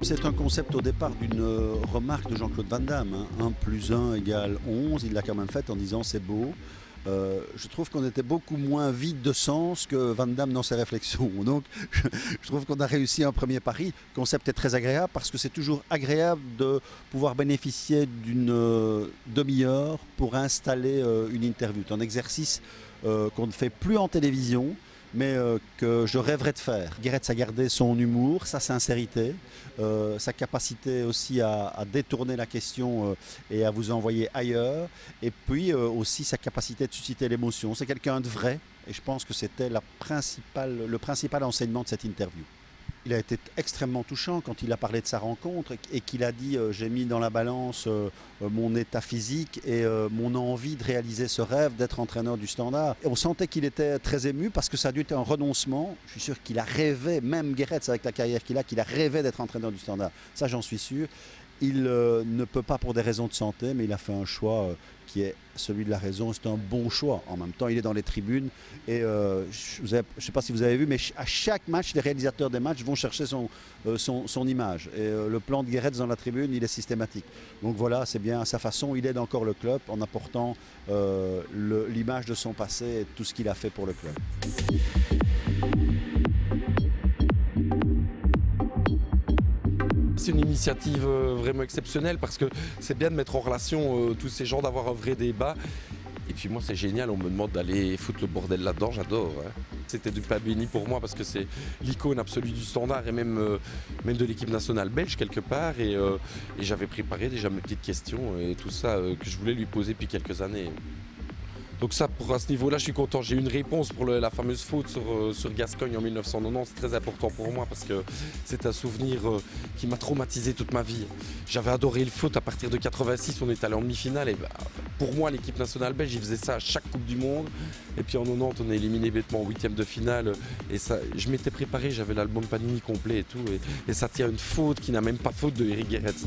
c'est un concept au départ d'une remarque de Jean-Claude Van Damme. 1 plus 1 égale 11, il l'a quand même fait en disant c'est beau. Je trouve qu'on était beaucoup moins vide de sens que Van Damme dans ses réflexions. Donc je trouve qu'on a réussi un premier pari. Le concept est très agréable parce que c'est toujours agréable de pouvoir bénéficier d'une demi-heure pour installer une interview. C'est un exercice qu'on ne fait plus en télévision, mais que je rêverais de faire. Guéretz a gardé son humour, sa sincérité, sa capacité aussi à détourner la question et à vous envoyer ailleurs, et puis aussi sa capacité de susciter l'émotion. C'est quelqu'un de vrai, et je pense que c'était le principal enseignement de cette interview. Il a été extrêmement touchant quand il a parlé de sa rencontre et qu'il a dit j'ai mis dans la balance mon état physique et mon envie de réaliser ce rêve d'être entraîneur du Standard. Et on sentait qu'il était très ému parce que ça a dû être un renoncement. Je suis sûr qu'il a rêvé, même Guéretz avec la carrière qu'il a rêvé d'être entraîneur du Standard. Ça j'en suis sûr. Il ne peut pas pour des raisons de santé, mais il a fait un choix qui est celui de la raison. C'est un bon choix. En même temps, il est dans les tribunes. Et je ne sais pas si vous avez vu, mais à chaque match, les réalisateurs des matchs vont chercher son image. Et le plan de Guéretz dans la tribune, il est systématique. Donc voilà, c'est bien à sa façon. Il aide encore le club en apportant l'image de son passé et tout ce qu'il a fait pour le club. C'est une initiative vraiment exceptionnelle parce que c'est bien de mettre en relation tous ces gens, d'avoir un vrai débat. Et puis moi c'est génial, on me demande d'aller foutre le bordel là-dedans, j'adore. Hein. C'était du pain béni pour moi parce que c'est l'icône absolue du Standard et même de l'équipe nationale belge quelque part. Et j'avais préparé déjà mes petites questions et tout ça que je voulais lui poser depuis quelques années. Donc ça, à ce niveau-là, je suis content. J'ai eu une réponse pour la fameuse faute sur Gascogne en 1990. C'est très important pour moi parce que c'est un souvenir qui m'a traumatisé toute ma vie. J'avais adoré le foot à partir de 86. On est allé en demi-finale et pour moi, l'équipe nationale belge, ils faisaient ça à chaque Coupe du Monde. Et puis en 90, on est éliminé bêtement en 8e de finale. Et ça, je m'étais préparé, j'avais l'album Panini complet et tout. Et ça tient une faute qui n'a même pas faute de Eric Guéretz.